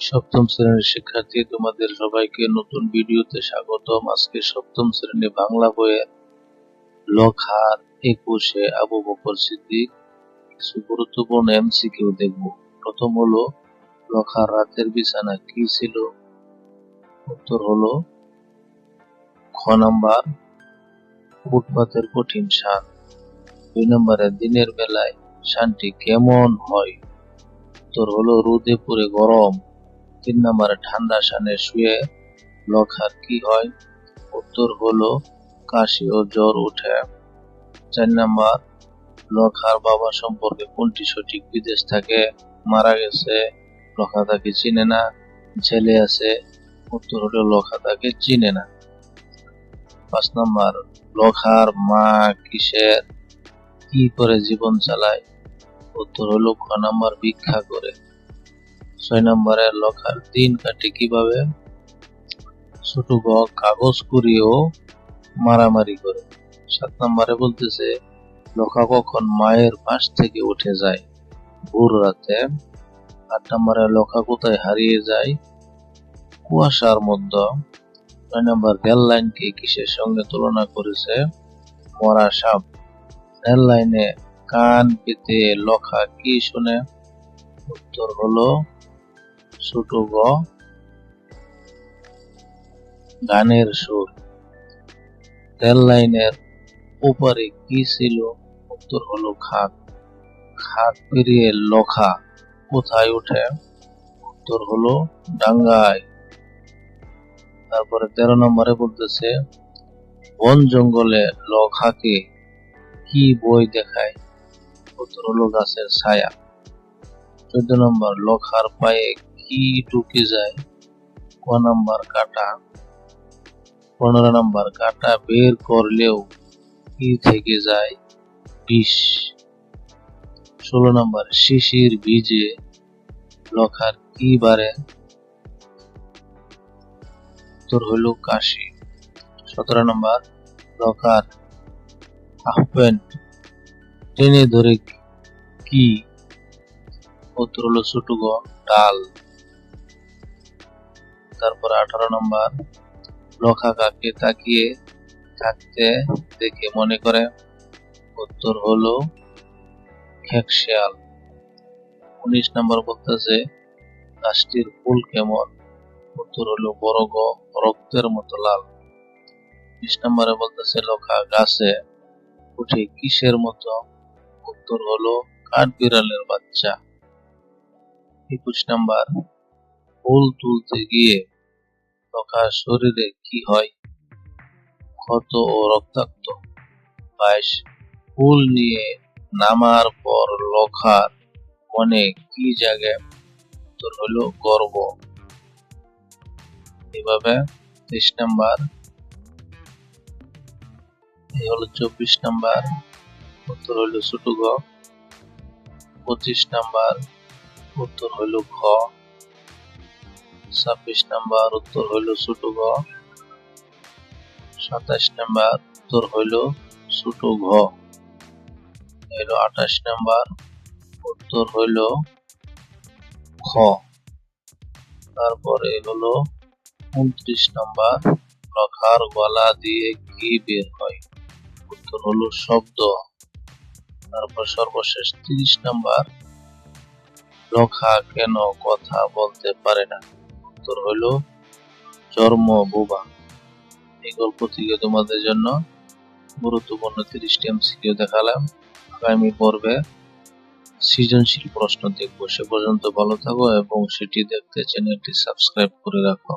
সপ্তম শ্রেণীর শিক্ষার্থী, তোমাদের সবাইকে নতুন ভিডিওতে স্বাগতম। আজকে সপ্তম শ্রেণী বাংলা বইয়ের লখার 21-এ আবু বকর সিদ্দিক কিছু গুরুত্বপূর্ণ এমসিকিউ দেখব। প্রথম হলো, লখার রাতের বিছানা কি ছিল? উত্তর হলো খ নাম্বার ফুটপাতের কঠিন শান। 2 নম্বরে দিনের বেলায় শানটি কেমন হয়? উত্তর হলো রোদে পুড়ে গরম। 3 নম্বরে ঠান্ডা শানে শুয়ে লখার কি হয়? উত্তর হলো কাশি ও জ্বর ওঠে। 4 নম্বর, লখার বাবা সম্পর্কে কোনটি সঠিক? বিদেশ থাকে, মারা গেছে, লখা তাকে চিনে না, ছেলে আছে। উত্তর হলো লখা তাকে চিনে না। 5 নম্বর, লখার মা কি করে জীবন চালায়? উত্তর হলো খ নাম্বার ভিক্ষা করে। 6 নম্বরে লখার দিন কাটে কিভাবে? ছোট গ কাগজ কুড়ি ও মারামারি করে। 7 নম্বরে বলতেছে লখা কখন মায়ের পাশ থেকে উঠে যায়? ভোর রাতে। 8 নম্বরে লখা কোথায় হারিয়ে যায়? কুয়াশার মধ্যে। 9 নম্বর, রেল লাইনকে কিসের সঙ্গে তুলনা করেছে? মরা সাপ। রেল লাইনে কান পেতে লখা কি শুনে? উত্তর হলো ছোট গ গানের সুর। রেল লাইনের ওপারে কি ছিল? উত্তর হলো খাদ। খাদ পেরিয়ে লখা কোথায় ওঠে? উত্তর হলো ডাঙ্গায়। তারপরে 13 নম্বরে বলতেছে বন জঙ্গলে লখাকে কি বই দেখায়? উত্তর হলো গাছের ছায়া। 14 নম্বর, লখার পায়ে কি ঢুকে যায়? ক নাম্বার কাটা। 15 নম্বর, কাটা বের করলেও কি থেকে যায়? বিষ। 16 নম্বর, শিশির ভিজে লখার কি বাড়ে? উত্তর হলো কাশি। 17 নম্বর, লখার হাফ প্যান্ট টেনে ধরে কি? উত্তর হলো ছোট গ ডাল। তারপর 18 নম্বর, লখা কাকে তাকিয়ে থাকতে দেখে মনে করে? উত্তর হলো খেকশিয়াল। 19 নম্বর বলতেছে গাছটির ফুল কেমন? উত্তর হলো বড় গ রক্তের মতো লাল। 20 নম্বরে বলতেছে লখা গাছে উঠে কিসের মতো? উত্তর হলো কাঠবিড়ালের বাচ্চা। 21 নম্বর, ফুল তুলতে গিয়ে লখার শরীরে কি হয়? ক্ষত ও রক্তাক্ত। 22, ফুল নিয়ে নামার পর লখার মনে কি জাগে? উত্তর হলো গর্ব। এভাবে 23 নম্বর, এই হলো 24 নম্বর, উত্তর হলো ছোট গ। 25 নম্বর, উত্তর হলো খ। 26 নম্বর, উত্তর হলো ছোট গ। 27 নম্বর, উত্তর হলো ছোট ঘ। 28 নম্বর, উত্তর হলো খ। তারপরে হলো 29 নম্বর, লখার গলা দিয়ে কি বের হয়? উত্তর হলো শব্দ। তারপর সর্বশেষ 30 নম্বর, লখা কেন কথা বলতে পারে না? উত্তর হলো চর্ম বোবা। এই গল্প থেকে তোমাদের জন্য গুরুত্বপূর্ণ 30টি এমসিকিউ দেখালাম। আগামী পর্বে সৃজনশীল প্রশ্ন দেখবো। সে পর্যন্ত ভালো থাকো এবং সেটি দেখতে চ্যানেলটি সাবস্ক্রাইব করে রাখো।